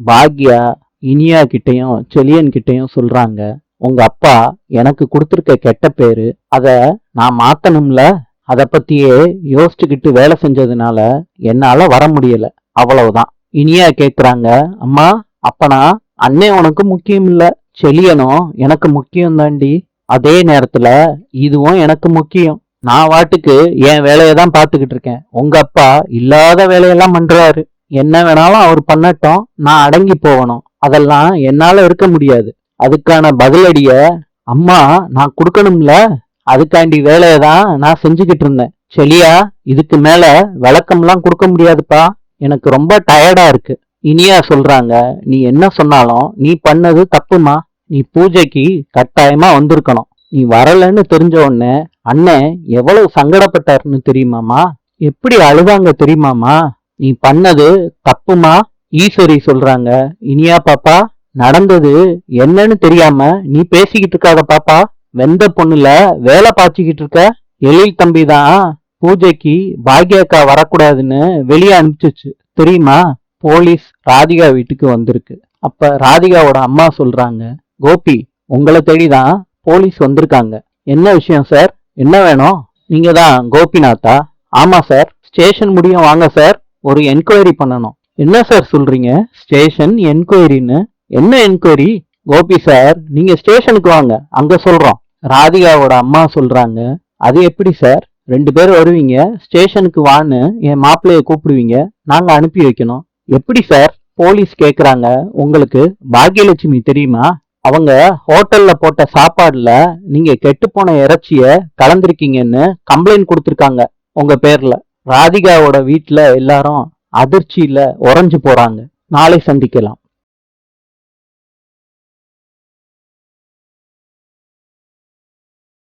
பாக்யா இனியா கிட்டயும் செலியன் கிட்டயும் சொல்றாங்க, உங்க அப்பா எனக்கு கொடுத்திருக்க கெட்ட பேரு அத நான் மாத்தணும்ல. அத பத்தியே யோசிச்சுக்கிட்டு வேலை செஞ்சதுனால என்னால வர முடியல, அவ்வளவுதான். இனியா கேக்குறாங்க, அம்மா அப்பனா அண்ணே உனக்கு முக்கியம் இல்ல, செலியனும் எனக்கு முக்கியம் தாண்டி. அதே நேரத்துல இதுவும் எனக்கு முக்கியம். நான் வாட்டுக்கு என் வேலையதான் பாத்துக்கிட்டு இருக்கேன். உங்க அப்பா இல்லாத வேலையெல்லாம் பண்றாரு. என்ன வேணாலும் அவர் பண்ணட்டும், நான் அடங்கி போகணும். அதெல்லாம் என்னால இருக்க முடியாது. அதுக்கான பதிலடிய அம்மா நான் கொடுக்கணும்ல, அதுக்காண்டி வேலையதான் நான் செஞ்சுக்கிட்டு இருந்தேன். செலியா, இதுக்கு மேல விளக்கம்லாம் கொடுக்க முடியாதுப்பா, எனக்கு ரொம்ப டயர்டா இருக்கு. இனியா சொல்றாங்க, நீ என்ன சொன்னாலும் நீ பண்ணது தப்புமா. நீ பூஜைக்கு கட்டாயமா வந்திருக்கணும். நீ வரலன்னு தெரிஞ்ச உடனே அண்ணன் எவ்வளவு சங்கடப்பட்டாருன்னு தெரியுமாமா, எப்படி அழுதாங்க தெரியுமாமா. நீ பண்ணது தப்புமா. ஈஸ்வரி சொல்றாங்க, இனியா பாப்பா, நடந்தது என்னன்னு தெரியாம நீ பேசிக்கிட்டு இருக்காத பாப்பா. வெந்த பொண்ணுல வேலை பாய்ச்சிக்கிட்டு இருக்க. எழில் தம்பி தான் பூஜைக்கு பாக்யாக்கா வரக்கூடாதுன்னு வெளியே அனுப்பிச்சிச்சு தெரியுமா. போலீஸ் ராதிகா வீட்டுக்கு வந்திருக்கு. அப்ப ராதிகாவோட அம்மா சொல்றாங்க, கோபி, உங்களை தேடிதான் போலீஸ் வந்திருக்காங்க. என்ன விஷயம் சார், என்ன வேணும்? நீங்க தான் கோபிநாத்தா? ஆமா சார். ஸ்டேஷன் முடியும் வாங்க சார், ஒரு என்கொயரி பண்ணணும். என்ன சார் சொல்றீங்க, ஸ்டேஷன் என்கொயரின்னு? என்ன என்கொயரி? கோபி சார், நீங்க ஸ்டேஷனுக்கு வாங்க, அங்க சொல்றோம். ராதிகாவோட அம்மா சொல்றாங்க, அது எப்படி சார், 2 பேர் வருவீங்க, ஸ்டேஷனுக்கு வான்னு என் மாப்பிள்ளைய கூப்பிடுவீங்க, நாங்க அனுப்பி வைக்கணும். எப்படி சார்? போலீஸ் கேக்குறாங்க, உங்களுக்கு பாக்யலட்சுமி தெரியுமா? அவங்க ஹோட்டல்ல போட்ட சாப்பாடுல நீங்க கெட்டுப்போன இறைச்சிய கலந்திருக்கீங்கன்னு கம்ப்ளைண்ட் கொடுத்திருக்காங்க உங்க பேர்ல. ராதிகாவோட வீட்டுல எல்லாரும் அதிர்ச்சியில உறைஞ்சு போறாங்க. நாளை சந்திக்கலாம்.